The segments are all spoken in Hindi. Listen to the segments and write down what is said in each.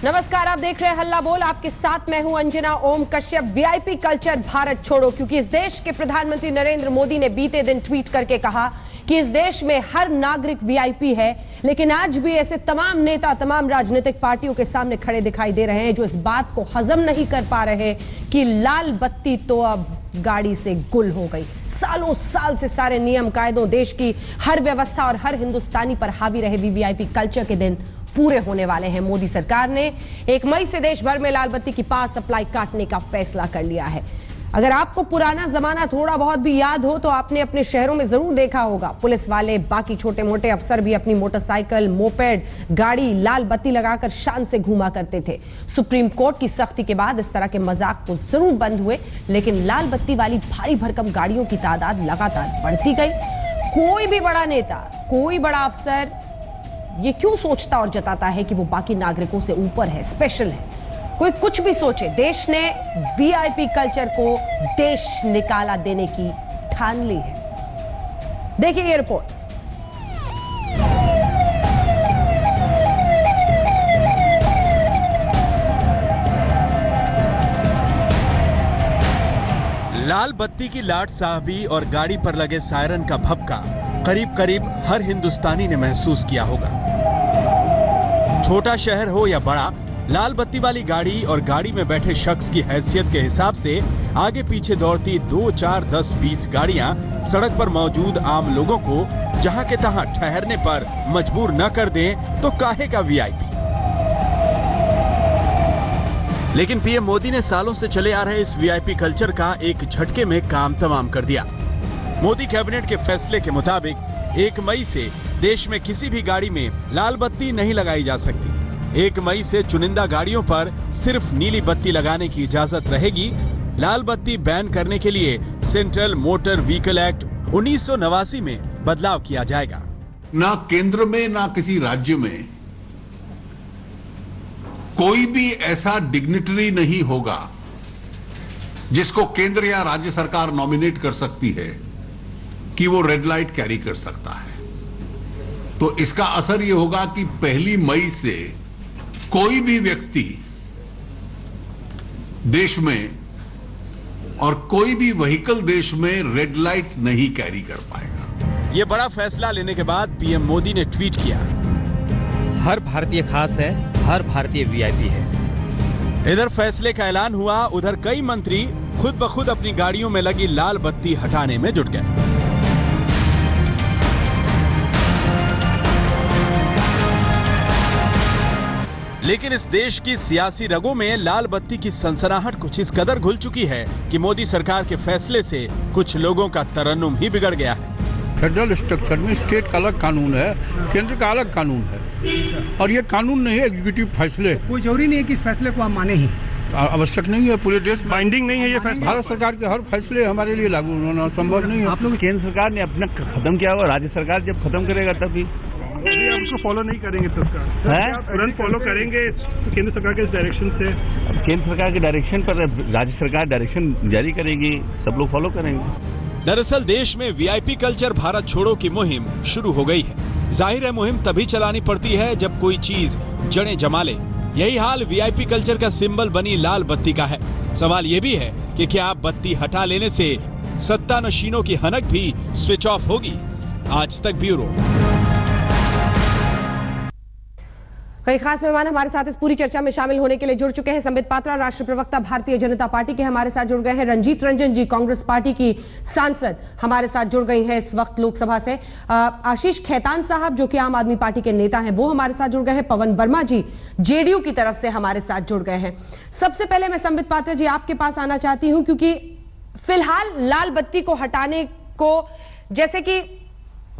नमस्कार, आप देख रहे हैं हल्ला बोल। आपके साथ मैं हूं अंजना ओम कश्यप। वीआईपी कल्चर भारत छोड़ो, क्योंकि इस देश के प्रधानमंत्री नरेंद्र मोदी ने बीते दिन ट्वीट करके कहा कि इस देश में हर नागरिक वीआईपी है। लेकिन आज भी ऐसे तमाम नेता तमाम राजनीतिक पार्टियों के सामने खड़े दिखाई दे रहे हैं जो इस बात को हजम नहीं कर पा रहे कि लाल बत्ती तो अब गाड़ी से गुल हो गई। सालों साल से सारे नियम कायदों, देश की हर व्यवस्था और हर हिंदुस्तानी पर हावी रहे वीवीआईपी कल्चर के दिन पूरे होने वाले हैं। मोदी सरकार ने 1 मई से देश भर में लाल बत्ती की पास सप्लाई काटने का फैसला कर लिया है। अगर आपको पुराना जमाना थोड़ा बहुत भी याद हो तो आपने अपने शहरों में जरूर देखा होगा, पुलिस वाले, बाकी छोटे मोटे अफसर भी अपनी मोटरसाइकिल, मोपेड, गाड़ी लाल बत्ती लगाकर शान से घूमा करते थे। सुप्रीम कोर्ट की सख्ती के बाद इस तरह के मजाक को जरूर बंद हुए, लेकिन लाल बत्ती वाली भारी भरकम गाड़ियों की तादाद लगातार बढ़ती गई। कोई भी बड़ा नेता, कोई बड़ा अफसर ये क्यों सोचता और जताता है कि वो बाकी नागरिकों से ऊपर है, स्पेशल है? कोई कुछ भी सोचे, देश ने वीआईपी कल्चर को देश निकाला देने की ठान ली है। देखिए ये रिपोर्ट। लाल बत्ती की लाट साहबी और गाड़ी पर लगे सायरन का भपका करीब करीब हर हिंदुस्तानी ने महसूस किया होगा। छोटा शहर हो या बड़ा, लाल बत्ती वाली गाड़ी और गाड़ी में बैठे शख्स की हैसियत के हिसाब से आगे पीछे दौड़ती 2, 4, 10, 20 गाड़ियां सड़क पर मौजूद आम लोगों को जहां के तहां ठहरने पर मजबूर न कर दें तो काहे का वीआईपी। लेकिन पीएम मोदी ने सालों से चले आ रहे इस वीआईपी कल्चर का एक झटके में काम तमाम कर दिया। मोदी कैबिनेट के फैसले के मुताबिक 1 मई से देश में किसी भी गाड़ी में लाल बत्ती नहीं लगाई जा सकती। 1 मई से चुनिंदा गाड़ियों पर सिर्फ नीली बत्ती लगाने की इजाजत रहेगी। लाल बत्ती बैन करने के लिए सेंट्रल मोटर व्हीकल एक्ट 1989 में बदलाव किया जाएगा। ना केंद्र में ना किसी राज्य में कोई भी ऐसा डिग्निटरी नहीं होगा जिसको केंद्र या राज्य सरकार नॉमिनेट कर सकती है कि वो रेड लाइट कैरी कर सकता है। तो इसका असर ये होगा कि 1 मई से कोई भी व्यक्ति देश में और कोई भी व्हीकल देश में रेड लाइट नहीं कैरी कर पाएगा। ये बड़ा फैसला लेने के बाद पीएम मोदी ने ट्वीट किया, हर भारतीय खास है, हर भारतीय वीआईपी है। इधर फैसले का ऐलान हुआ, उधर कई मंत्री खुद ब खुद अपनी गाड़ियों में लगी लाल बत्ती हटाने में जुट गए। लेकिन इस देश की सियासी रगों में लाल बत्ती की सनसनाहट कुछ इस कदर घुल चुकी है कि मोदी सरकार के फैसले से कुछ लोगों का तरन्नुम ही बिगड़ गया है। फेडरल स्ट्रक्चर में स्टेट का अलग कानून है, केंद्र का अलग कानून है, और ये कानून नहीं है एग्जीक्यूटिव फैसले। कोई जरूरी नहीं है कि इस फैसले को हम माने ही, आवश्यक नहीं है। पूरे देश बाइंडिंग नहीं है ये फैसला। भारत सरकार के हर फैसले हमारे लिए लागू होना संभव नहीं है। आप लोग केंद्र सरकार ने अपना खत्म किया हुआ, राज्य सरकार जब खत्म करेगा तभी आप उसको फॉलो नहीं करेंगे तत्काल, तुरंत फॉलो करेंगे केंद्र सरकार के डायरेक्शन से। केंद्र सरकार के डायरेक्शन पर राज्य सरकार डायरेक्शन जारी करेगी, सब लोग फॉलो करेंगे। दरअसल देश में वीआईपी कल्चर भारत छोड़ो की मुहिम शुरू हो गई है। जाहिर है मुहिम तभी चलानी पड़ती है जब कोई चीज जड़ें जमा ले। यही हाल वीआईपी कल्चर का सिंबल बनी लाल बत्ती का है। सवाल ये भी है कि क्या बत्ती हटा लेने से सत्ता नशीनों की हनक भी स्विच ऑफ होगी? आज तक ब्यूरो। कई खास मेहमान हमारे साथ इस पूरी चर्चा में शामिल होने के लिए जुड़ चुके हैं। संबित पात्रा, राष्ट्रीय प्रवक्ता भारतीय जनता पार्टी के हमारे साथ जुड़ गए हैं। रंजीत रंजन जी, कांग्रेस पार्टी की सांसद, हमारे साथ जुड़ गई हैं इस वक्त लोकसभा से। आशीष खेतान साहब जो कि आम आदमी पार्टी के नेता हैं, वो हमारे साथ जुड़ गए हैं। पवन वर्मा जी जेडीयू की तरफ से हमारे साथ जुड़ गए हैं। सबसे पहले मैं संबित पात्रा जी आपके पास आना चाहती हूं, क्योंकि फिलहाल लाल बत्ती को हटाने को जैसे कि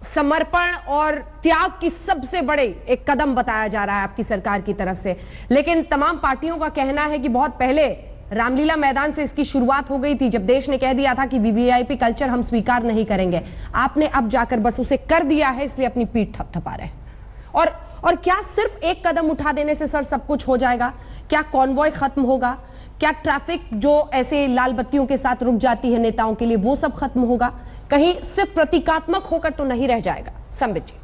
समर्पण और त्याग की सबसे बड़े एक कदम बताया जा रहा है आपकी सरकार की तरफ से, लेकिन तमाम पार्टियों का कहना है कि बहुत पहले रामलीला मैदान से इसकी शुरुआत हो गई थी, जब देश ने कह दिया था कि वीवीआईपी कल्चर हम स्वीकार नहीं करेंगे। आपने अब जाकर बस उसे कर दिया है, इसलिए अपनी पीठ थपथपा रहे हैं। और क्या सिर्फ एक कदम उठा देने से सर सब कुछ हो जाएगा? क्या कॉन्वॉय खत्म होगा? क्या ट्रैफिक जो ऐसे लाल बत्तियों के साथ रुक जाती है नेताओं के लिए, वो सब खत्म होगा? कहीं सिर्फ प्रतीकात्मक होकर तो नहीं रह जाएगा? संबित जी।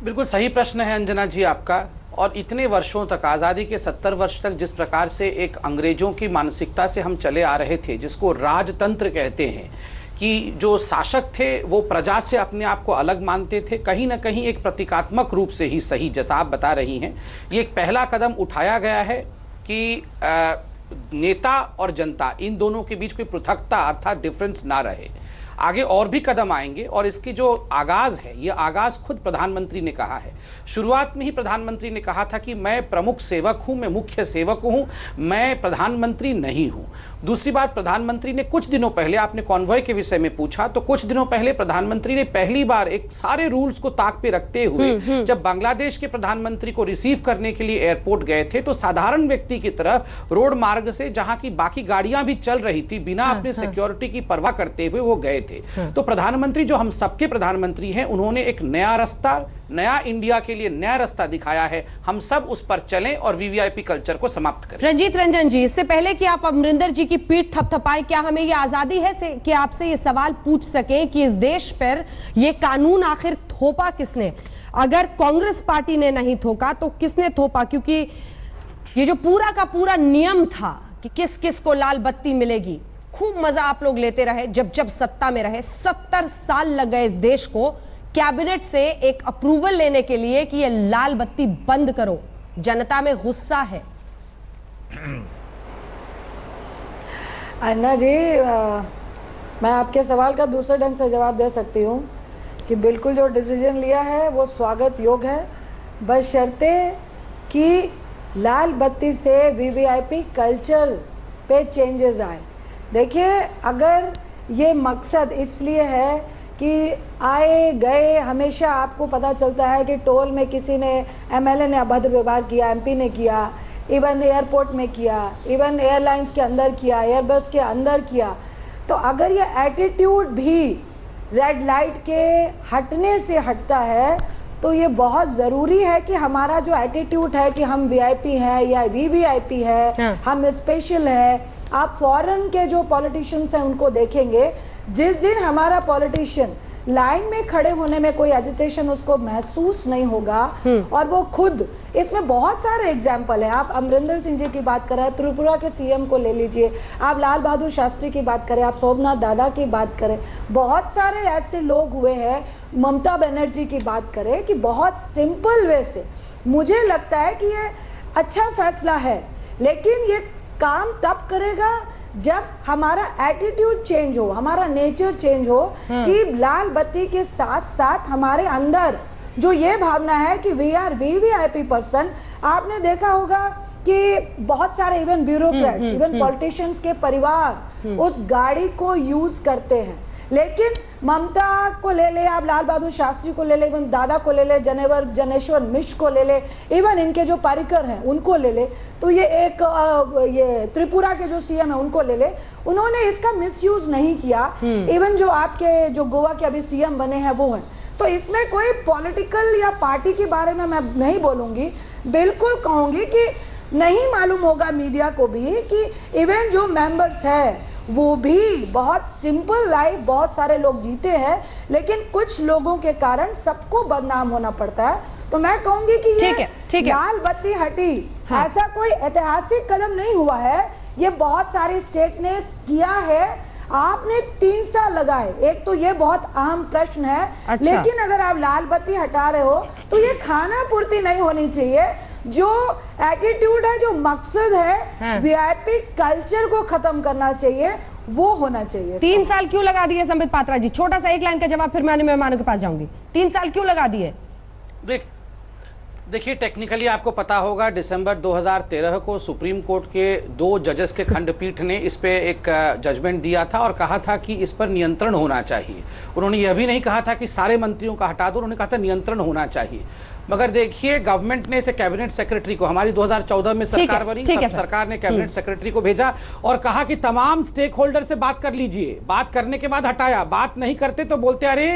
बिल्कुल सही प्रश्न है अंजना जी आपका। और इतने वर्षों तक, आज़ादी के 70 वर्ष तक जिस प्रकार से एक अंग्रेजों की मानसिकता से हम चले आ रहे थे, जिसको राजतंत्र कहते हैं, कि जो शासक थे वो प्रजा से अपने आप को अलग मानते थे, कहीं ना कहीं एक प्रतीकात्मक रूप से ही सही, जैसा आप बता रही हैं, ये एक पहला कदम उठाया गया है कि नेता और जनता इन दोनों के बीच कोई पृथकता अर्थात डिफरेंस ना रहे। आगे और भी कदम आएंगे और इसकी जो आगाज है, ये आगाज खुद प्रधानमंत्री ने कहा है। शुरुआत में ही प्रधानमंत्री ने कहा था कि मैं प्रमुख सेवक हूं, मैं मुख्य सेवक हूं, मैं प्रधानमंत्री नहीं हूं। दूसरी बात, प्रधानमंत्री ने कुछ दिनों पहले, आपने कॉन्वॉय के विषय में पूछा, तो कुछ दिनों पहले प्रधानमंत्री ने पहली बार एक सारे रूल्स को ताक पे रखते हुए जब बांग्लादेश के प्रधानमंत्री को रिसीव करने के लिए एयरपोर्ट गए थे, तो साधारण व्यक्ति की तरह रोड मार्ग से, जहां की बाकी गाड़ियां भी चल रही थी, बिना अपने सिक्योरिटी की परवाह करते हुए वो गए थे। तो प्रधानमंत्री, जो हम सबके प्रधानमंत्री हैं, उन्होंने एक नया रास्ता, नया इंडिया के लिए नया रास्ता दिखाया है। हम सब उस पर चलें और वीवीआईपी कल्चर को समाप्त करें। रंजीत रंजन जी, इससे पहले कि आप अमरिंदर जी की पीठ थपथपाएं, क्या हमें ये आजादी है कि आपसे ये सवाल पूछ सकें कि इस देश पर ये कानून आखिर थोपा किसने? अगर कांग्रेस पार्टी ने नहीं थोपा तो किसने थोपा? क्योंकि ये जो पूरा का पूरा नियम था कि किस किस को लाल बत्ती मिलेगी, खूब मजा आप लोग लेते रहे जब सत्ता में रहे। 70 साल लग गए इस देश को कैबिनेट से एक अप्रूवल लेने के लिए कि ये लाल बत्ती बंद करो। जनता में गुस्सा है। अन्ना जी, मैं आपके सवाल का दूसरे ढंग से जवाब दे सकती हूँ कि बिल्कुल जो डिसीजन लिया है वो स्वागत योग्य है, बशर्ते कि लाल बत्ती से वीवीआईपी कल्चर पे चेंजेस आए। देखिए, अगर ये मकसद इसलिए है कि आए गए हमेशा आपको पता चलता है कि टोल में किसी ने, एमएलए ने अभद्र व्यवहार किया, एमपी ने किया, इवन एयरपोर्ट में किया, इवन एयरलाइंस के अंदर किया, एयरबस के अंदर किया, तो अगर ये एटीट्यूड भी रेड लाइट के हटने से हटता है तो ये बहुत ज़रूरी है कि हमारा जो एटीट्यूड है कि हम वीआईपी हैं या वीवीआईपी है, हम स्पेशल है। आप फॉरेन के जो पॉलिटिशियंस हैं उनको देखेंगे, जिस दिन हमारा पॉलिटिशियन लाइन में खड़े होने में कोई एजिटेशन उसको महसूस नहीं होगा और वो खुद, इसमें बहुत सारे एग्जाम्पल हैं। आप अमरिंदर सिंह जी की बात करें, त्रिपुरा के सीएम को ले लीजिए, आप लाल बहादुर शास्त्री की बात करें, आप सोमनाथ दादा की बात करें, बहुत सारे ऐसे लोग हुए हैं, ममता बनर्जी की बात करें, कि बहुत सिंपल वे से मुझे लगता है कि ये अच्छा फैसला है, लेकिन ये काम तब करेगा जब हमारा एटीट्यूड चेंज हो, हमारा नेचर चेंज हो, कि लाल बत्ती के साथ साथ हमारे अंदर जो ये भावना है कि वी आर वीवीआईपी पर्सन। आपने देखा होगा कि बहुत सारे इवन ब्यूरोक्रेट्स, इवन पॉलिटिशियंस के परिवार उस गाड़ी को यूज करते हैं, लेकिन ममता को ले ले, आप लाल बहादुर शास्त्री को ले ले, इवन दादा को ले ले, जनेश्वर मिश्र को ले ले, इवन इनके जो पारिकर हैं उनको ले ले, तो ये एक ये त्रिपुरा के जो सीएम है उनको ले ले, उन्होंने इसका मिसयूज नहीं किया। इवन जो आपके जो गोवा के अभी सीएम बने हैं वो है। तो इसमें कोई पॉलिटिकल या पार्टी के बारे में मैं नहीं बोलूंगी, बिल्कुल कहूंगी कि नहीं मालूम होगा मीडिया को भी कि इवन जो मेंबर्स है वो भी बहुत सिंपल लाइफ बहुत सारे लोग जीते हैं, लेकिन कुछ लोगों के कारण सबको बदनाम होना पड़ता है। तो मैं कहूंगी कि ये लाल बत्ती हटी, ऐसा कोई ऐतिहासिक कदम नहीं हुआ है, ये बहुत सारी स्टेट ने किया है। आपने 3 साल लगाए, एक तो ये बहुत अहम प्रश्न है। अच्छा। लेकिन अगर आप लाल बत्ती हटा रहे हो तो ये खाना पूर्ति नहीं होनी चाहिए। जो एटीट्यूड है, जो मकसद है, वीआईपी कल्चर को खत्म करना चाहिए, वो होना चाहिए। 3 साल क्यों लगा दिए संबित पात्रा जी? छोटा सा एक लाइन का जवाब, फिर मैं अन्य मेहमानों के पास जाऊंगी। 3 साल क्यों लगा दिए? देखिए, टेक्निकली आपको पता होगा, दिसंबर 2013 को सुप्रीम कोर्ट के 2 जजेस के खंडपीठ ने इस पे एक जजमेंट दिया था और कहा था कि इस पर नियंत्रण होना चाहिए। उन्होंने यह भी नहीं कहा था कि सारे मंत्रियों का हटा दो, उन्होंने कहा था नियंत्रण होना चाहिए। मगर देखिए, गवर्नमेंट ने इसे कैबिनेट सेक्रेटरी को, हमारी 2014 में सरकार बनी, सरकार ने कैबिनेट सेक्रेटरी को भेजा और कहा कि तमाम स्टेक होल्डर से बात कर लीजिए। बात करने के बाद हटाया, बात नहीं करते तो बोलते अरे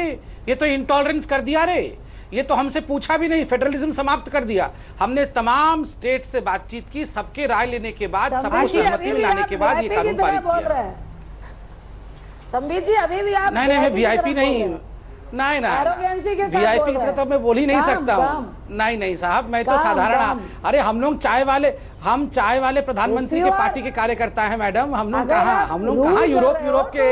ये तो इंटॉलरेंस कर दिया, रे ये तो हमसे पूछा भी नहीं, फेडरलिज्म समाप्त कर दिया। हमने तमाम स्टेट से बातचीत की, सबके राय लेने के बाद, सबको सहमति मिलाने के बाद ये कानून पारित किया। संबित जी, अभी भी आप नहीं, वीआईपी नहीं, नहीं नहीं एरोगेंसी के साथ वीआईपी बोल की रहे तरह तो मैं बोल ही नहीं काम, सकता हूँ। काम। नहीं साहब, मैं तो काम, साधारण काम। अरे हम लोग चाय वाले प्रधानमंत्री के पार्टी के कार्यकर्ता हैं मैडम। हम लोग कहाँ यूरोप के,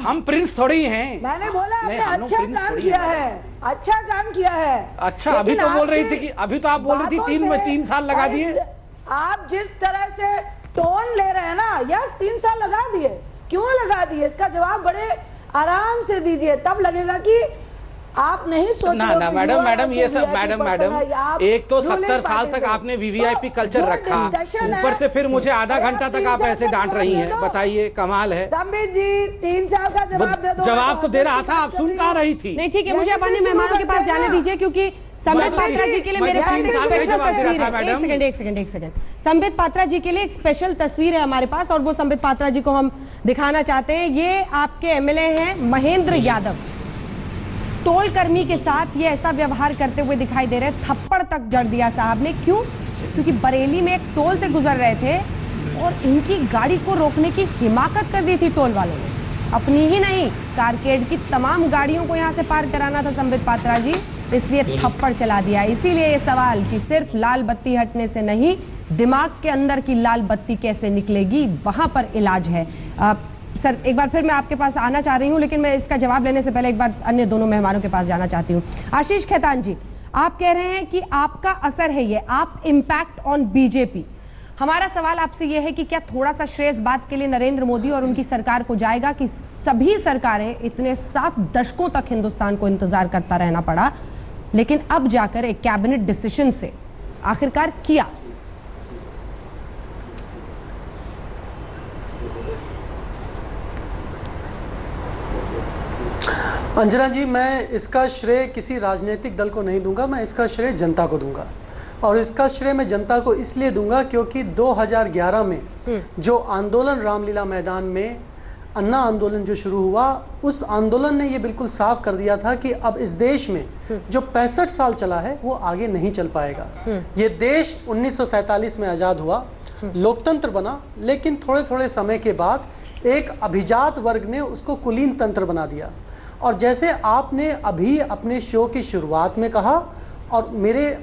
हम प्रिंस थोड़ी हैं। मैंने बोला नहीं, आपने हम लोग अच्छा प्रिंस काम थोड़ी किया हैं। है, अच्छा काम किया है। अच्छा, अभी तो बोल रही थी कि अभी तो आप बोल रही थी 3 साल लगा दिए। आप जिस तरह से टोन ले रहे हैं ना, यस 3 साल लगा दिए, क्यों लगा दिए इसका जवाब बड़े आराम से दीजिए, तब लगेगा कि आप नहीं सोच रहे। ना मैडम ये सब मैडम एक तो 70 साल तक आपने वीवीआईपी कल्चर रखा, ऊपर से फिर मुझे आधा घंटा तक आप ऐसे डांट रही हैं। बताइए, कमाल है। संबित जी 3 साल का जवाब दे दो। जवाब तो दे रहा था, आप सुन कहाँ रही थी? नहीं ठीक है, मुझे अपने मेहमानों के पास जाने दीजिए, क्योंकि संबित पात्रा जी के लिए मेरे पास एक स्पेशल तस्वीर है। एक सेकंड। संबित पात्रा जी के लिए एक स्पेशल तस्वीर है हमारे पास, और वो संबित पात्रा जी को हम दिखाना चाहते हैं। ये आपके एमएलए हैं महेंद्र यादव, टोल कर्मी के साथ ये ऐसा व्यवहार करते हुए दिखाई दे रहे हैं। थप्पड़ तक जड़ दिया साहब ने। क्यों? क्योंकि बरेली में एक टोल से गुजर रहे थे और इनकी गाड़ी को रोकने की हिमाकत कर दी थी टोल वालों ने। अपनी ही नहीं, कारकेड की तमाम गाड़ियों को यहाँ से पार कराना था संबित पात्रा जी, इसलिए थप्पड़ चला दिया। इसीलिए ये सवाल कि सिर्फ लाल बत्ती हटने से नहीं, दिमाग के अंदर की लाल बत्ती कैसे निकलेगी, वहां पर इलाज है। सर, एक बार फिर मैं आपके पास आना चाह रही हूं, लेकिन मैं इसका जवाब लेने से पहले एक बार अन्य दोनों मेहमानों के पास जाना चाहती हूं। आशीष खेतान जी, आप कह रहे हैं कि आपका असर है ये, आप इम्पैक्ट ऑन बीजेपी। हमारा सवाल आपसे यह है कि क्या थोड़ा सा श्रेय इस बात के लिए नरेंद्र मोदी और उनकी सरकार को जाएगा कि सभी सरकारें इतने 7 दशकों तक हिंदुस्तान को इंतजार करता रहना पड़ा, लेकिन अब जाकर एक कैबिनेट डिसीजन से आखिरकार किया। अंजना जी, मैं इसका श्रेय किसी राजनीतिक दल को नहीं दूंगा, मैं इसका श्रेय जनता को दूंगा। और इसका श्रेय मैं जनता को इसलिए दूंगा क्योंकि 2011 में जो आंदोलन रामलीला मैदान में अन्ना आंदोलन जो शुरू हुआ, उस आंदोलन ने ये बिल्कुल साफ कर दिया था कि अब इस देश में जो 65 साल चला है वो आगे नहीं चल पाएगा। ये देश 1947 में आजाद हुआ, लोकतंत्र बना, लेकिन थोड़े थोड़े समय के बाद एक अभिजात वर्ग ने उसको कुलीन तंत्र बना दिया। और जैसे आपने अभी अपने शो की शुरुआत में कहा और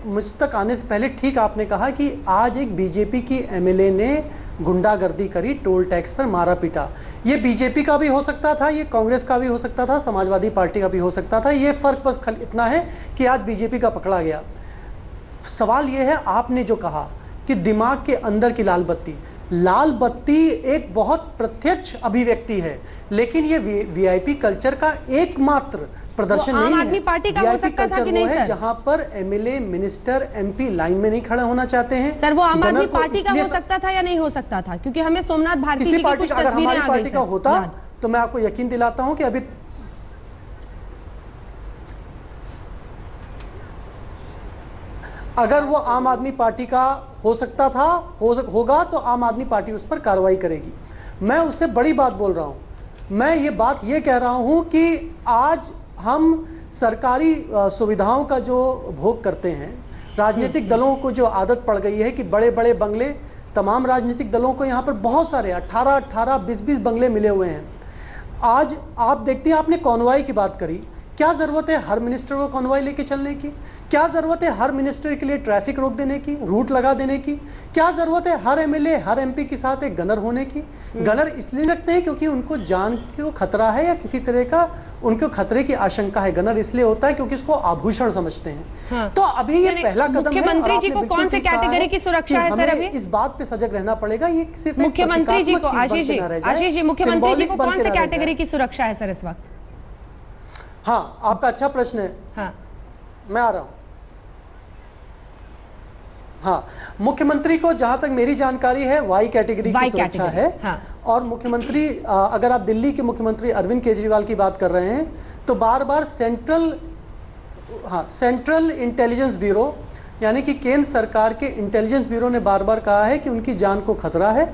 मुझ तक आने से पहले ठीक आपने कहा कि आज एक बीजेपी की एमएलए ने गुंडागर्दी करी, टोल टैक्स पर मारा पीटा। ये बीजेपी का भी हो सकता था, ये कांग्रेस का भी हो सकता था, समाजवादी पार्टी का भी हो सकता था। ये फर्क बस इतना है कि आज बीजेपी का पकड़ा गया। सवाल ये है, आपने जो कहा कि दिमाग के अंदर की लाल बत्ती एक बहुत प्रत्यक्ष अभिव्यक्ति है, लेकिन ये वीआईपी कल्चर का एकमात्र प्रदर्शन नहीं है। आम आदमी पार्टी का हो सकता था कि नहीं सर? जहां पर एमएलए, मिनिस्टर, एमपी लाइन में नहीं खड़े होना चाहते हैं। सर, वो आम आदमी पार्टी का हो सकता था या नहीं हो सकता था? क्योंकि हमें सोमनाथ भारती जी की कुछ तस्वीरें आ गई का होता तो मैं आपको यकीन दिलाता हूं कि अभी अगर वो आम आदमी पार्टी का हो सकता था, होगा, तो आम आदमी पार्टी उस पर कार्रवाई करेगी। मैं उससे बड़ी बात बोल रहा हूं। मैं ये बात ये कह रहा हूं कि आज हम सरकारी सुविधाओं का जो भोग करते हैं, राजनीतिक दलों को जो आदत पड़ गई है कि बड़े बड़े बंगले, तमाम राजनीतिक दलों को यहां पर बहुत सारे 18-18, 20-20 बंगले मिले हुए हैं। आज आप देखते हैं, आपने कॉन्वॉय की बात करी, क्या जरूरत है हर मिनिस्टर को कॉन्वॉय लेके चलने की? क्या जरूरत है हर मिनिस्टर के लिए ट्रैफिक रोक देने की, रूट लगा देने की? क्या जरूरत है हर एमएलए, हर एमपी के साथ एक गनर होने की? गनर इसलिए रखते हैं क्योंकि उनको जान को खतरा है या किसी तरह का उनको खतरे की आशंका है। गनर इसलिए होता है क्योंकि इसको आभूषण समझते हैं। हाँ। तो अभी ये पहला कदम है। मुख्यमंत्री जी को कौन से कैटेगरी की सुरक्षा है सर? अभी इस बात पे सजग रहना पड़ेगा। ये सिर्फ मुख्यमंत्री जी को, आशीष जी, मुख्यमंत्री जी को कौन से कैटेगरी की सुरक्षा है सर इस वक्त? हाँ, आपका अच्छा प्रश्न है। हाँ, मैं आ रहा हूं। हाँ, मुख्यमंत्री को जहां तक मेरी जानकारी है वाई कैटेगरी की सुरक्षा है। हाँ। और मुख्यमंत्री, अगर आप दिल्ली के मुख्यमंत्री अरविंद केजरीवाल की बात कर रहे हैं, तो बार बार सेंट्रल इंटेलिजेंस ब्यूरो यानी कि केंद्र सरकार के इंटेलिजेंस ब्यूरो ने बार बार कहा है कि उनकी जान को खतरा है।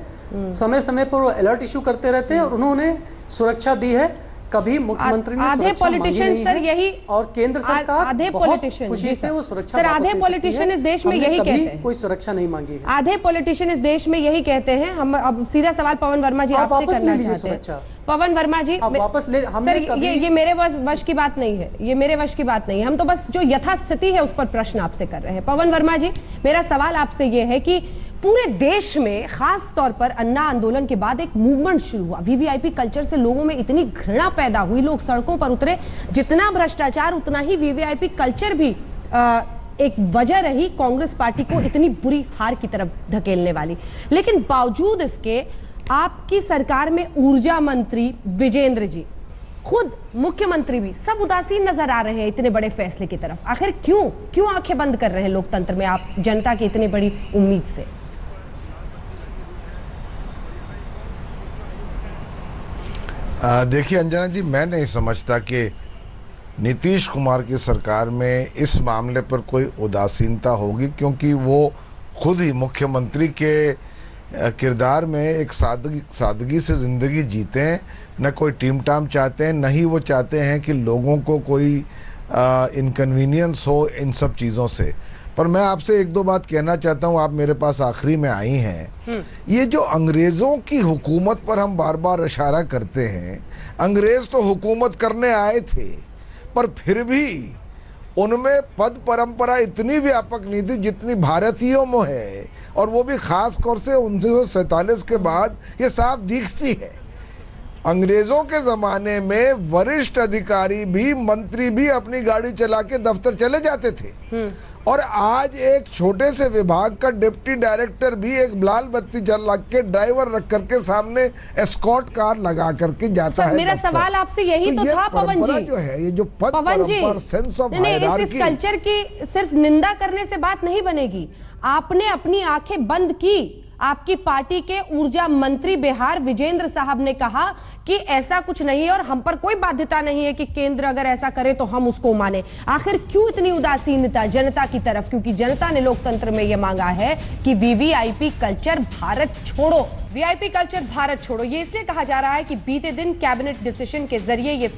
समय समय पर वो अलर्ट इशू करते रहते हैं और उन्होंने सुरक्षा दी है। कभी मुख्यमंत्री ने आधे पॉलिटिशियन सर यही, और केंद्र सरकार आधे पॉलिटिशियन जी सर, वो सुरक्षा सर आधे पॉलिटिशियन इस देश में यही कहते हैं, कोई सुरक्षा नहीं मांगी है। आधे पॉलिटिशियन इस देश में यही कहते हैं। हम अब सीधा सवाल पवन वर्मा जी आपसे करना चाहते हैं। पवन वर्मा जी, अब वापस ले सर ये मेरे वश की बात नहीं है, ये मेरे वश की बात नहीं है। हम तो बस जो यथास्थिति है उस पर प्रश्न आपसे कर रहे हैं। पवन वर्मा जी, मेरा सवाल आपसे ये है कि पूरे देश में खास तौर पर अन्ना आंदोलन के बाद एक मूवमेंट शुरू हुआ, वीवीआईपी कल्चर से लोगों में इतनी घृणा पैदा हुई, लोग सड़कों पर उतरे। जितना भ्रष्टाचार उतना ही वीवीआईपी कल्चर भी एक वजह रही कांग्रेस पार्टी को इतनी बुरी हार की तरफ धकेलने वाली। लेकिन बावजूद इसके आपकी सरकार में ऊर्जा मंत्री विजेंद्र जी, खुद मुख्यमंत्री भी सब उदासीन नजर आ रहे हैं इतने बड़े फैसले की तरफ। आखिर क्यों आंखें बंद कर रहे हैं लोकतंत्र में आप जनता की इतनी बड़ी उम्मीद से? देखिए अंजना जी, मैं नहीं समझता कि नीतीश कुमार की सरकार में इस मामले पर कोई उदासीनता होगी, क्योंकि वो खुद ही मुख्यमंत्री के किरदार में एक सादगी से जिंदगी जीते हैं। न कोई टीम टाम चाहते हैं, न ही वो चाहते हैं कि लोगों को कोई इनकन्वीनियंस हो इन सब चीज़ों से। पर मैं आपसे एक दो बात कहना चाहता हूँ, आप मेरे पास आखिरी में आई हैं। ये जो अंग्रेजों की हुकूमत पर हम बार बार इशारा करते हैं, अंग्रेज तो हुकूमत करने आए थे, पर फिर भी उनमें पद परंपरा इतनी व्यापक नहीं थी जितनी भारतीयों में है, और वो भी खास तौर से 1947 के बाद ये साफ दिखती है। अंग्रेजों के जमाने में वरिष्ठ अधिकारी भी, मंत्री भी अपनी गाड़ी चला के दफ्तर चले जाते थे, और आज एक छोटे से विभाग का डिप्टी डायरेक्टर भी एक लाल बत्ती जला के ड्राइवर रख करके सामने एस्कॉर्ट कार लगा करके जाता है। मेरा सवाल आपसे यही तो था पवन जी, जो है ये जो पद पवन जी, सेंस ऑफ इस कल्चर की सिर्फ निंदा करने से बात नहीं बनेगी। आपने अपनी आंखें बंद की। आपकी पार्टी के ऊर्जा मंत्री बिहार विजेंद्र साहब ने कहा कि ऐसा कुछ नहीं है और हम पर कोई बाध्यता नहीं है कि केंद्र अगर ऐसा करे तो हम उसको माने। आखिर क्यों इतनी उदासीनता जनता की तरफ? क्योंकि जनता ने लोकतंत्र में यह मांगा है कि वीवीआईपी कल्चर भारत छोड़ो, वीआईपी कल्चर भारत छोड़ो। ये इसलिए कहा जा रहा है कि बीते दिन कैबिनेट डिसीजन के जरिए ये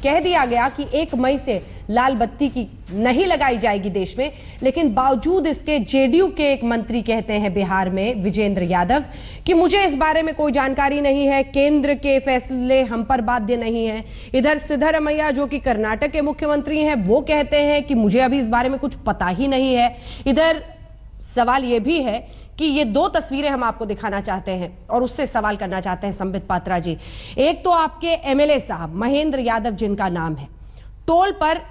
कह दिया गया कि 1 मई से लाल बत्ती की नहीं लगाई जाएगी देश में। लेकिन बावजूद इसके जेडीयू के एक मंत्री कहते हैं बिहार में, विजेंद्र यादव, कि मुझे इस बारे में कोई जानकारी नहीं है, केंद्र के फैसले हम पर बाध्य नहीं है। इधर सिद्धरामैया जो कि कर्नाटक के मुख्यमंत्री हैं, वो कहते हैं कि मुझे अभी इस बारे में कुछ पता ही नहीं है। इधर सवाल यह भी है कि ये 2 तस्वीरें हम आपको दिखाना चाहते हैं और उससे सवाल करना चाहते हैं संबित पात्रा जी। एक तो आपके एमएलए साहब महेंद्र यादव, जिनका नाम है, टोल पर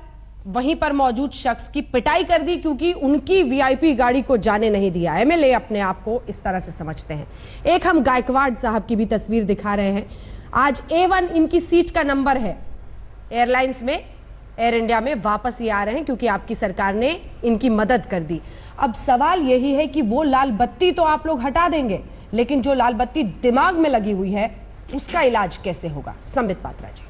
वहीं पर मौजूद शख्स की पिटाई कर दी क्योंकि उनकी वीआईपी गाड़ी को जाने नहीं दिया। एमएलए अपने आप को इस तरह से समझते हैं। एक हम गायकवाड़ साहब की भी तस्वीर दिखा रहे हैं। आज A1 इनकी सीट का नंबर है, एयरलाइंस में, एयर इंडिया में वापस ही आ रहे हैं क्योंकि आपकी सरकार ने इनकी मदद कर दी। अब सवाल यही है कि वो लाल बत्ती तो आप लोग हटा देंगे, लेकिन जो लाल बत्ती दिमाग में लगी हुई है उसका इलाज कैसे होगा? संबित पात्रा जी।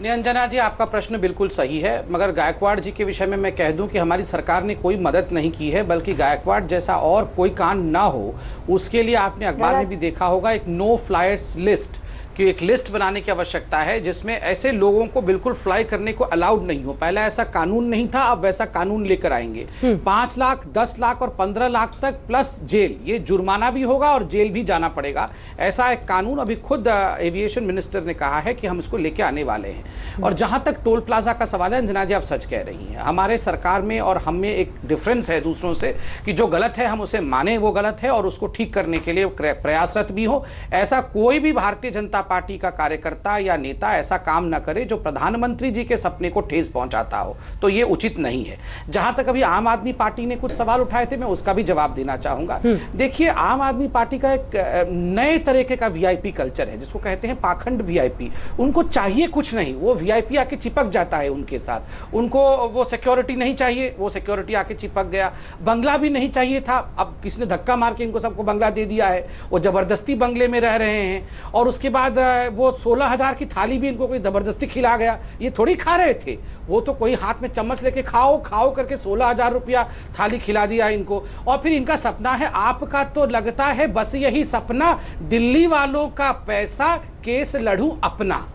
निरंजना जी, आपका प्रश्न बिल्कुल सही है, मगर गायकवाड़ जी के विषय में मैं कह दूं कि हमारी सरकार ने कोई मदद नहीं की है, बल्कि गायकवाड़ जैसा और कोई कांड ना हो उसके लिए आपने अखबार में भी देखा होगा एक नो फ्लायर्स लिस्ट कि एक लिस्ट बनाने की आवश्यकता है जिसमें ऐसे लोगों को बिल्कुल फ्लाई करने को अलाउड नहीं हो। पहले ऐसा कानून नहीं था, अब वैसा कानून लेकर आएंगे। 5 लाख, 10 लाख और 15 लाख तक प्लस जेल, ये जुर्माना भी होगा और जेल भी जाना पड़ेगा। ऐसा एक कानून अभी खुद एविएशन मिनिस्टर ने कहा है कि हम इसको लेके आने वाले हैं। और जहां तक टोल प्लाजा का सवाल है, अंजना जी आप सच कह रही हैं, हमारे सरकार में और हम में एक डिफरेंस है दूसरों से कि जो गलत है हम उसे माने वो गलत है और उसको ठीक करने के लिए प्रयासरत भी हो। ऐसा कोई भी भारतीय जनता पार्टी का कार्यकर्ता या नेता ऐसा काम ना करे जो प्रधानमंत्री जी के सपने को ठेस पहुंचाता हो, तो ये उचित नहीं है। जहां तक अभी आम आदमी पार्टी ने कुछ सवाल उठाए थे, मैं उसका भी जवाब देना चाहूंगा। देखिए, आम आदमी पार्टी का एक नए तरीके का वीआईपी कल्चर है जिसको कहते हैं पाखंड वीआईपी। उनको चाहिए कुछ नहीं, वो वीआईपी आके चिपक जाता है उनके साथ। उनको वो सिक्योरिटी नहीं चाहिए, वो सिक्योरिटी आके चिपक गया। बंगला भी नहीं चाहिए था, अब किसने धक्का मार के इनको सबको बंगला दे दिया है, वो जबरदस्ती बंगले में रह रहे हैं। और उसके बाद वो 16,000 की थाली भी इनको कोई जबरदस्ती खिला गया, ये थोड़ी खा रहे थे, वो तो कोई हाथ में चम्मच लेके खाओ खाओ करके 16,000 रुपया थाली खिला दिया इनको। और फिर इनका सपना है, आपका तो लगता है बस यही सपना, दिल्ली वालों का पैसा केस लड़ूं अपना।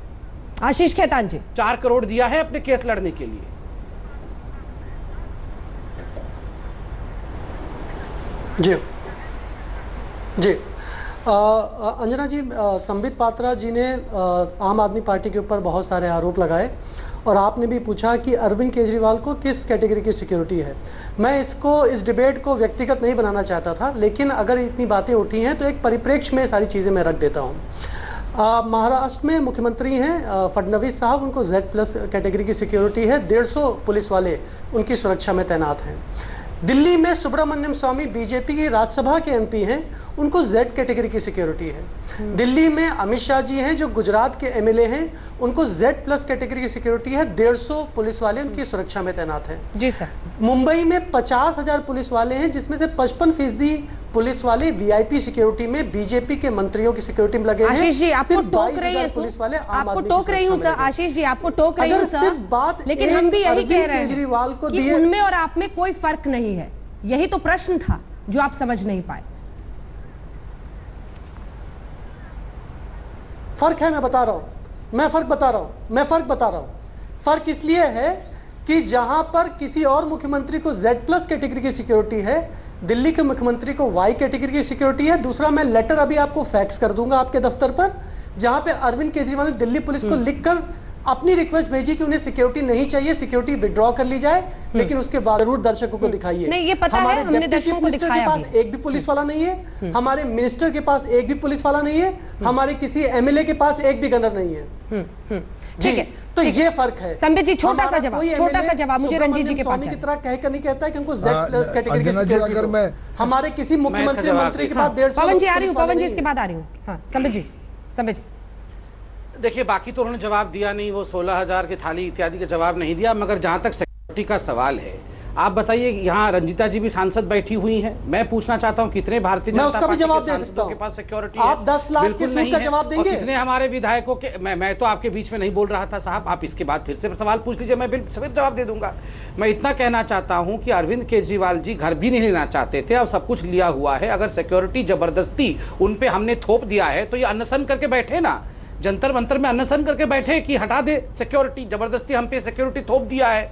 आशीष खेतान जी, 4 करोड़ दिया है अपने केस लड़ने के लिए। जी जी, अंजना जी, संबित पात्रा जी ने आम आदमी पार्टी के ऊपर बहुत सारे आरोप लगाए और आपने भी पूछा कि अरविंद केजरीवाल को किस कैटेगरी की सिक्योरिटी है। मैं इस डिबेट को व्यक्तिगत नहीं बनाना चाहता था, लेकिन अगर इतनी बातें उठी हैं तो एक परिप्रेक्ष्य में सारी चीज़ें मैं रख देता हूँ। महाराष्ट्र में मुख्यमंत्री हैं फडणवीस साहब, उनको Z+ कैटेगरी की सिक्योरिटी है, 150 पुलिस वाले उनकी सुरक्षा में तैनात हैं। दिल्ली में सुब्रमण्यम स्वामी बीजेपी की राज्यसभा के MP हैं, उनको Z कैटेगरी की सिक्योरिटी है। दिल्ली में अमित शाह जी हैं जो गुजरात के MLA हैं, उनको Z+ कैटेगरी की सिक्योरिटी है, 150 पुलिस वाले उनकी सुरक्षा में तैनात हैं। जी सर। मुंबई में 50,000 पुलिस वाले हैं, जिसमें से 55% पुलिस वाले VIP सिक्योरिटी में बीजेपी के मंत्रियों की सिक्योरिटी में लगे हैं। आशीष जी, आपको टोक रही है, पुलिस वाले आपको टोक रही हूँ सर, आशीष जी आपको टोक रही हूँ सर, लेकिन हम भी यही कह रहे हैं कि उनमें और आप में कोई फर्क नहीं है। यही तो प्रश्न था जो आप समझ नहीं पाए। फर्क है, मैं बता रहा हूं, मैं फर्क बता रहा हूं। फर्क इसलिए है कि जहां पर किसी और मुख्यमंत्री को Z+ कैटेगरी की सिक्योरिटी है, दिल्ली के मुख्यमंत्री को Y कैटेगरी की सिक्योरिटी है। दूसरा, मैं लेटर अभी आपको फैक्स कर दूंगा आपके दफ्तर पर, जहां पे अरविंद केजरीवाल ने दिल्ली पुलिस को लिखकर अपनी रिक्वेस्ट भेजी कि उन्हें सिक्योरिटी नहीं चाहिए, सिक्योरिटी विड्रॉ कर ली जाए, लेकिन उसके बाद जरूर दर्शकों को दिखाइए। नहीं, ये पता है, हमने दर्शकों को दिखाया भी। एक भी पुलिस वाला नहीं है, हमारे मिनिस्टर के पास एक भी पुलिस वाला नहीं है, हमारे किसी MLA के पास एक भी गनर नहीं है। ठीक है, तो ये फर्क है। संबित जी, छोटा सा जवाब मुझे रंजीत जी के पास की तरह कहकर नहीं कहता है कि हमको Z+ कैटेगरी की सिक्योरिटी अगर मैं हमारे किसी मुख्यमंत्री मंत्री के पास 150। पवन जी आ रही हूँ, पवन जी इसके बाद आ रही हूँ। हाँ संबित जी, संबित जी देखिए, बाकी तो उन्होंने जवाब दिया नहीं, वो 16,000 की थाली इत्यादि का जवाब नहीं दिया। मगर जहां तक सिक्योरिटी का सवाल है, आप बताइए, यहाँ रंजीता जी भी सांसद बैठी हुई हैं, मैं पूछना चाहता हूँ कितने भारतीय जनता पार्टी के सांसदों के पास सिक्योरिटी है? आप 10 लाख बिल्कुल नहीं है। जवाब देंगे? और कितने हमारे विधायकों के, मैं तो आपके बीच में नहीं बोल रहा था साहब, आप इसके बाद फिर से सवाल पूछ लीजिए, मैं फिर जवाब दे दूंगा। मैं इतना कहना चाहता हूं कि अरविंद केजरीवाल जी घर भी नहीं लेना चाहते थे, अब सब कुछ लिया हुआ है। अगर सिक्योरिटी जबरदस्ती उन पे हमने थोप दिया है तो ये अनशन करके बैठे ना, जंतर मंतर में अनशन करके बैठे कि हटा दे सिक्योरिटी, जबरदस्ती हम पे सिक्योरिटी थोप दिया है।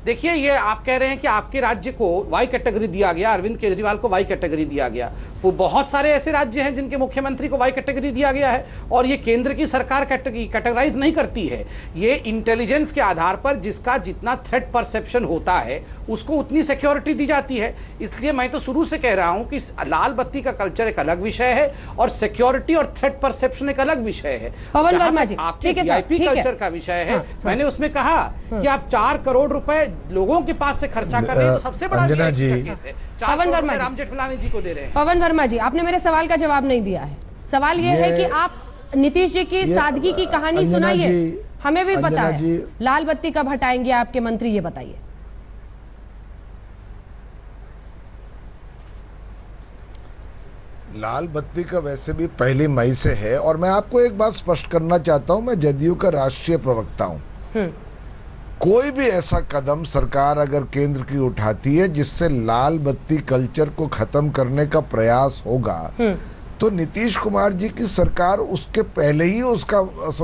देखिए, ये आप कह रहे हैं कि आपके राज्य को Y कैटेगरी दिया गया, अरविंद केजरीवाल को Y कैटेगरी दिया गया। वो बहुत सारे ऐसे राज्य हैं जिनके मुख्यमंत्री को Y कैटेगरी दिया गया है, और ये केंद्र की सरकार कैटेगराइज नहीं करती है। ये इंटेलिजेंस के आधार पर जिसका जितना थ्रेट परसेप्शन होता है उसको उतनी सिक्योरिटी दी जाती है। इसलिए मैं तो शुरू से कह रहा हूं कि लाल बत्ती का कल्चर एक अलग विषय है और सिक्योरिटी और थ्रेट परसेप्शन एक अलग विषय है। पवन वर्मा जी, ठीक है, VIP कल्चर का विषय है। मैंने उसमें कहा कि आप 4 करोड़ रुपए लोगों के पास से खर्चा कर रहे हैं, तो सबसे बड़ा केस है। पवन वर्मा जी, राम जेठमलानी जी को दे रहे हैं। पवन वर्मा जी, आपने मेरे सवाल का जवाब नहीं दिया है। सवाल ये है कि आप नीतीश जी की सादगी की कहानी सुनाइए, हमें भी पता है। लाल बत्ती कब हटाएंगे आपके मंत्री, ये बताइए। लाल बत्ती का वैसे भी 1 मई से है, और मैं आपको एक बात स्पष्ट करना चाहता हूं, मैं जदयू का राष्ट्रीय प्रवक्ता हूं। कोई भी ऐसा कदम सरकार अगर केंद्र की उठाती है जिससे लाल बत्ती कल्चर को खत्म करने का प्रयास होगा, तो नीतीश कुमार जी की सरकार उसके पहले ही उसका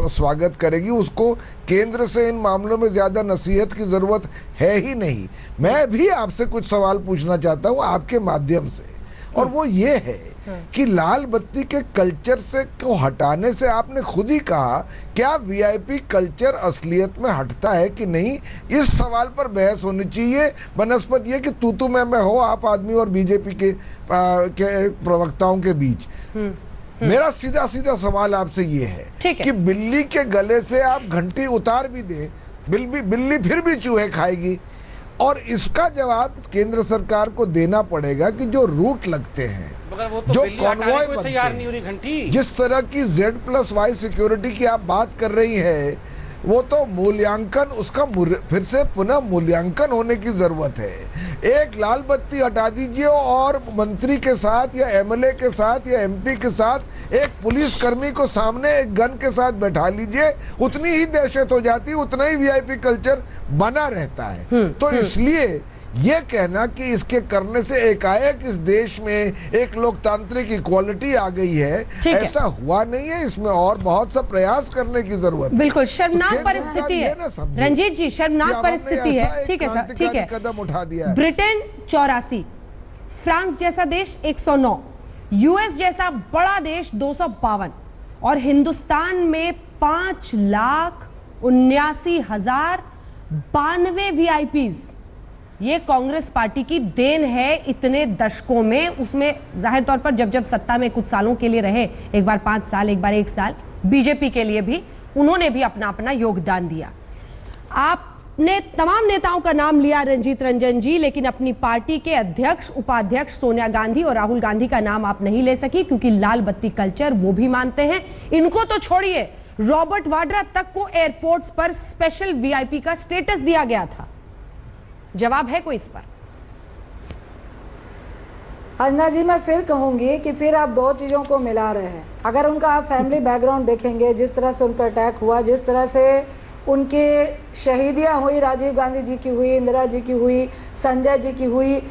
स्वागत करेगी। उसको केंद्र से इन मामलों में ज्यादा नसीहत की जरूरत है ही नहीं। मैं भी आपसे कुछ सवाल पूछना चाहता हूं आपके माध्यम से, और वो ये है कि लाल बत्ती के कल्चर से को हटाने से आपने खुद ही कहा, क्या VIP कल्चर असलियत में हटता है कि नहीं? इस सवाल पर बहस होनी चाहिए, बनस्पत ये कि तू मैं हो आप आदमी और बीजेपी के प्रवक्ताओं के बीच। मेरा सीधा सीधा सवाल आपसे ये है कि बिल्ली के गले से आप घंटी उतार भी दें, बिल्ली फिर भी चूहे खाएगी। और इसका जवाब केंद्र सरकार को देना पड़ेगा कि जो रूट लगते हैं, वो तो जो कॉन्वॉय बनते तैयार नहीं हो रही घंटी, जिस तरह की Z+Y सिक्योरिटी की आप बात कर रही है, वो तो मूल्यांकन, उसका फिर से पुनः मूल्यांकन होने की जरूरत है। एक लाल बत्ती हटा दीजिए और मंत्री के साथ या MLA के साथ या MP के साथ एक पुलिस कर्मी को सामने एक गन के साथ बैठा लीजिए, उतनी ही दहशत हो जाती, उतना ही VIP कल्चर बना रहता है। तो इसलिए ये कहना कि इसके करने से एकाएक इस देश में एक लोकतांत्रिक इक्वालिटी आ गई है, ऐसा हुआ नहीं है। इसमें और बहुत सा प्रयास करने की जरूरत है। बिल्कुल शर्मनाक परिस्थिति है रंजीत जी, शर्मनाक परिस्थिति है। ठीक है सर, ठीक है। कदम उठा दिया। ब्रिटेन 84, फ्रांस जैसा देश 109, यूएस जैसा बड़ा देश 252 और हिंदुस्तान में 5,79,092 वीआईपीज। ये कांग्रेस पार्टी की देन है इतने दशकों में। उसमें जाहिर तौर पर जब जब सत्ता में कुछ सालों के लिए रहे, एक बार 5 साल, एक बार 1 साल, बीजेपी के लिए भी उन्होंने भी अपना अपना योगदान दिया। आपने तमाम नेताओं का नाम लिया रंजीत रंजन जी, लेकिन अपनी पार्टी के अध्यक्ष, उपाध्यक्ष सोनिया गांधी और राहुल गांधी का नाम आप नहीं ले सकी, क्योंकि लाल बत्ती कल्चर वो भी मानते हैं। इनको तो छोड़िए, रॉबर्ट वाड्रा तक को एयरपोर्ट्स पर स्पेशल वीआईपी का स्टेटस दिया गया था। जवाब है कोई इस पर? अंजना जी, मैं फिर कहूंगी कि फिर आप दो चीज़ों को मिला रहे हैं। अगर उनका आप फैमिली बैकग्राउंड देखेंगे, जिस तरह से उन पर अटैक हुआ, जिस तरह से उनकी शहीदियाँ हुई, राजीव गांधी जी की हुई, इंदिरा जी की हुई, संजय जी की हुई,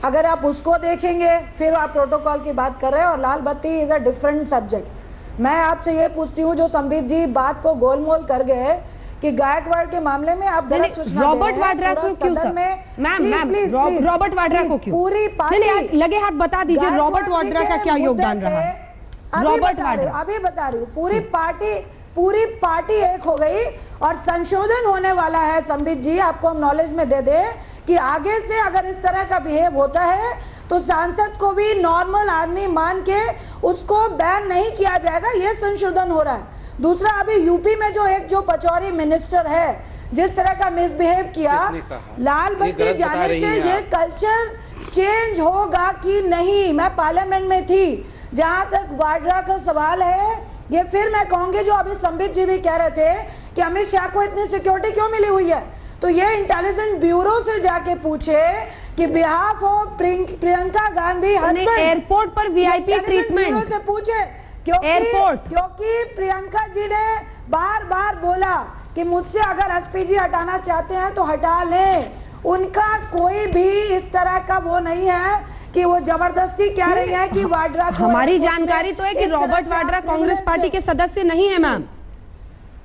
अगर आप उसको देखेंगे, फिर आप प्रोटोकॉल की बात कर रहे हैं। और लाल बत्ती इज़ अ डिफरेंट सब्जेक्ट। मैं आपसे ये पूछती हूँ, जो संबित जी बात को गोलमोल कर गए कि गायकवाड़ के मामले में आप गलत सूचना दे रहे हैं। रॉबर्ट वाड्रा को क्यों सर? मैम रॉबर्ट वाड्रा को क्यों? पूरी पार्टी लगे हाथ बता दीजिए, रॉबर्ट वाड्रा का क्या योगदान रहा है? रॉबर्ट वाड्रा, अभी बता रही हूँ। पूरी पार्टी एक हो गई और संशोधन होने वाला है। संबित जी, आपको हम नॉलेज में दे दे कि आगे से अगर इस तरह का बिहेव होता है तो सांसद को भी नॉर्मल आदमी मान के उसको बैन नहीं किया जाएगा। ये संशोधन हो रहा है। दूसरा, अभी यूपी में जो पचौरी मिनिस्टर है, जिस तरह का मिसबिहेव किया, लाल बत्ती जाने से ये कल्चर चेंज होगा कि नहीं? मैं पार्लियामेंट में थी। जहां तक वाड्रा का सवाल है, ये फिर मैं कहूंगी, जो अभी संबित जी भी कह रहे थे कि अमित शाह को इतनी सिक्योरिटी क्यों मिली हुई है, तो ये इंटेलिजेंस ब्यूरो से जाके पूछे कि behalf of Priyanka Gandhi husband, airport पर वीआईपी ट्रीटमेंट से पूछे, क्योंकि प्रियंका जी ने बार बार बोला कि मुझसे अगर एसपीजी हटाना चाहते हैं तो हटा लें। उनका कोई भी इस तरह का वो नहीं है कि वो जबरदस्ती कह रही है कि वाड्रा को। हमारी जानकारी तो है कि रॉबर्ट वाड्रा कांग्रेस पार्टी के सदस्य नहीं है। मैम,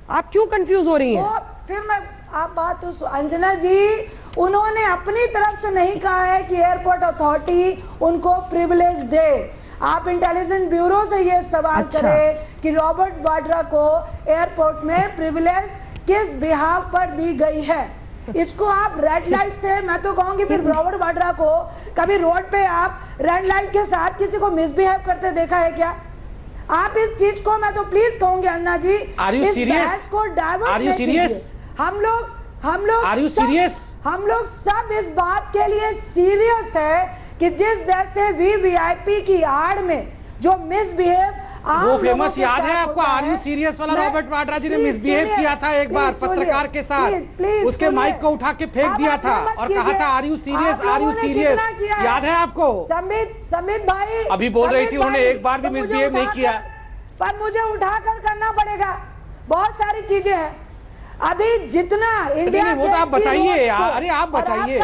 आप क्यों कंफ्यूज हो रही हैं? फिर मैं आप बात तो अंजना जी, उन्होंने अपनी तरफ से नहीं कहा है कि एयरपोर्ट अथॉरिटी उनको प्रिविलेज दे। आप इंटेलिजेंस ब्यूरो से ये सवाल करें कि रॉबर्ट वाड्रा को एयरपोर्ट में प्रिविलेज किस बिहाफ पर दी गई है। इसको आप रेड लाइट से, मैं तो कहूंगी फिर रॉबर्ट वाड्रा को कभी रोड पे आप रेड लाइट के साथ किसी को मिसबिहेव करते देखा है क्या? आप इस चीज को, मैं तो प्लीज कहूंगी अन्ना जी, इस बहस को डाइवर्ट नहीं कीजिए। हम लोग सब इस बात के लिए सीरियस है कि जिस जैसे वीआईपी की आड़ में जो मिसबिहेव वो फेमस याद है आपको? आर यू सीरियस वाला रॉबर्ट वाड्रा जी ने मिसबिहेव किया था एक बार पत्रकार के साथ, उसके माइक को उठा के फेंक दिया था और कहा था are you serious, are you serious, याद है आपको? संबित भाई अभी बोल रही थी उन्होंने एक बार भी मिसबिहेव नहीं किया। पर मुझे उठाकर करना पड़ेगा, बहुत सारी चीजें हैं। अभी जितना इंडिया वो तो आप बताइए यार, अरे आप बताइए,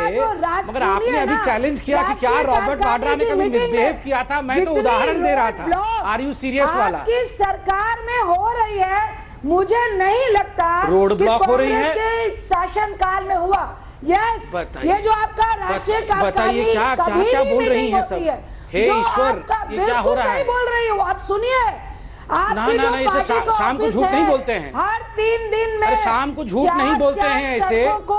मगर आपने अभी चैलेंज किया कि क्या रॉबर्ट वाड्रा ने कभी मिसबिहेव किया था? मैं तो उदाहरण दे रहा था, आर यू सीरियस वाला। आपकी सरकार में हो रही है, मुझे नहीं लगता रोड ब्लॉक हो रही है के शासन काल में हुआ। यस, ये जो आपका राष्ट्रीय कार्यकारिणी कभी भी मीटिंग होती है, जो आपका बिल्कुल सही बोल रही हो, आप सुनिए। आपकी जो पार्टी का शाम को झूठ नहीं बोलते हैं, हर 3 दिन में शाम को झूठ नहीं बोलते हैं, ऐसे को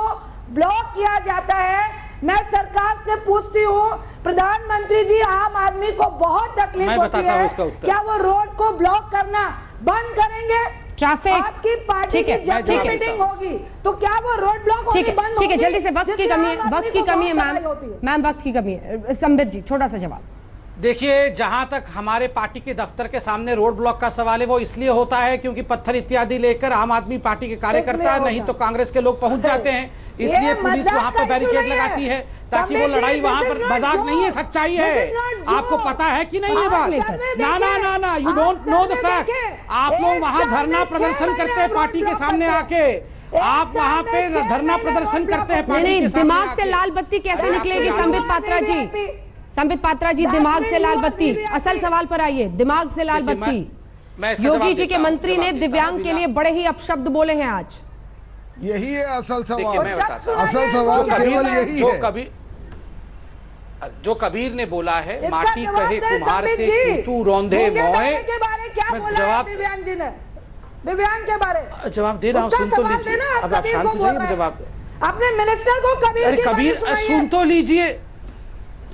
ब्लॉक किया जाता है। मैं सरकार से पूछती हूँ, प्रधानमंत्री जी, आम आदमी को बहुत तकलीफ होती है, क्या वो रोड को ब्लॉक करना बंद करेंगे? ट्रैफिक, आपकी पार्टी की जब भी मीटिंग होगी तो क्या वो रोड ब्लॉक होगी, बंद होगी? ठीक है, जल्दी से, वक्त की कमी है, वक्त की कमी है मैम, वक्त की कमी है। संबित जी, छोटा सा जवाब। देखिए, जहां तक हमारे पार्टी के दफ्तर के सामने रोड ब्लॉक का सवाल है, वो इसलिए होता है क्योंकि पत्थर इत्यादि लेकर आम आदमी पार्टी के कार्यकर्ता, नहीं तो कांग्रेस के लोग पहुंच जाते हैं, इसलिए पुलिस वहां पर बैरिकेड लगाती है ताकि वो लड़ाई वहां पर मजाक नहीं है, सच्चाई है। आपको पता है कि नहीं ये बात? ना, you don't know the fact. आप लोग वहां धरना प्रदर्शन करते हैं पार्टी के सामने आके, आप वहां पे धरना प्रदर्शन करते हैं पार्टी के सामने। दिमाग से लाल बत्ती कैसे निकलेगी संबित पात्रा जी? संबित पात्रा जी, दिमाग से लाल बत्ती, असल सवाल पर आइए। दिमाग से लाल बत्ती, योगी जी के मंत्री ने दिव्यांग के लिए बड़े ही अपशब्द बोले हैं आज। यही है असल सवाल। असल सवाल केवल यही है। जो कबीर ने बोला है, इसका माटी जवाब कहे दे कुम्हार संबित से जी। तू रौंदे गूंगे मोए। बहरे के बारे क्या मैं बोला है दिव्यांग जी ने? दिव्यांग के बारे जवाब दे रहा हूँ, उसका सुन तो सवाल लीजिए। देना, आप अब आप कबीर शांत को हो बोल जाइए, रहे हैं। जवाब दे। अपने मिनिस्टर को कबीर अरे की बानी कबीर, सुनाइए। सुन तो लीजिए।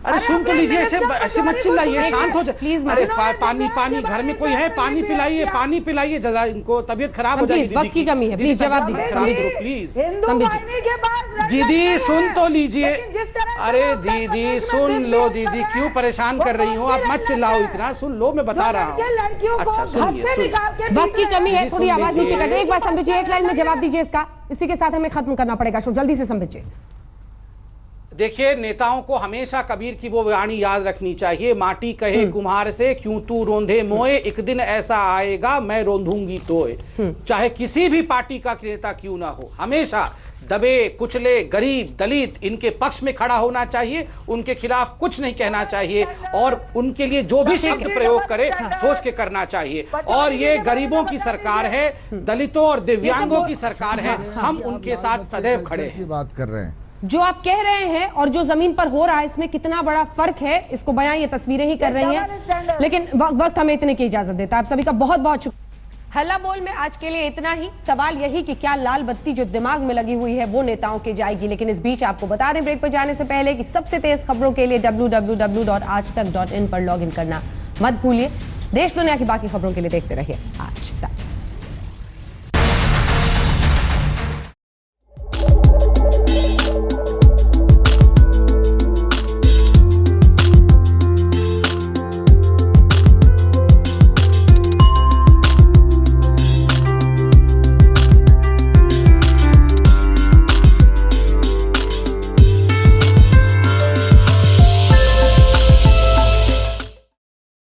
अरे अरे सुन तो अपने लीजिए, ऐसे मिनिस्टर ऐसे मत पचौरी को चिल्लाइए, सुनाइए। शांत हो जाए। प्लीज, अरे जिन्होंने पानी दिव्यांग पानी, के घर बारे में में कोई है, इस पानी तरह से पिलाइए, किया। पानी पिलाइए जरा, इनको तबीयत खराब हो जाएगी। प्लीज, वक्त की कमी है, प्लीज जवाब दीजिए। शांत करो प्लीज। हिंदू संबित जी। वाहिनी के पास red light दीदी नहीं सुन है। तो लीजिए। लेकिन जिस तरह से अरे वो उत्तर दीदी प्रदेश में सुन लो, misbehave कर दीदी रहे हैं, क्यों परेशान वो कर रही हो कौन सी आप? मत red चिल्लाओ light है? इतना, सुन लो, मैं बता जो रहा लड़के हूँ। लड़कियों को अच्छा, घर सुनिए, से सुनिए। निकाल के वक्त की कमी है, थोड़ी आवाज नीचे कर दे। एक बार लीजिए। संबित जी एक लाइन में जवाब दीजिए इसका, इसी के साथ हमें खत्म करना पड़ेगा शो। जल्दी से संबित जी। देखिए, नेताओं को हमेशा कबीर की वो वाणी याद रखनी चाहिए, माटी कहे कुम्हार से क्यों तू रोंधे मोए, एक दिन ऐसा आएगा मैं रोंधूंगी तोए। चाहे किसी भी पार्टी का नेता क्यों ना हो, हमेशा दबे कुचले गरीब दलित इनके पक्ष में खड़ा होना चाहिए, उनके खिलाफ कुछ नहीं कहना चाहिए, और उनके लिए जो भी शब्द प्रयोग करे सोच के करना चाहिए। और ये गरीबों की सरकार है, दलितों और दिव्यांगों की सरकार है, हम उनके साथ सदैव खड़े हैं। बात कर रहे हैं जो आप कह रहे हैं और जो जमीन पर हो रहा है, इसमें कितना बड़ा फर्क है, इसको बयां ये तस्वीरें ही कर रही हैं। लेकिन वक्त हमें इतने की इजाजत देता है। आप सभी का बहुत बहुत शुक्रिया। हल्ला बोल में आज के लिए इतना ही। सवाल यही कि क्या लाल बत्ती जो दिमाग में लगी हुई है वो नेताओं के जाएगी। लेकिन इस बीच आपको बता दें ब्रेक पर जाने से पहले कि सबसे तेज खबरों के लिए www.aajtak.in पर लॉग इन करना मत भूलिए। देश दुनिया की बाकी खबरों के लिए देखते रहिए आज।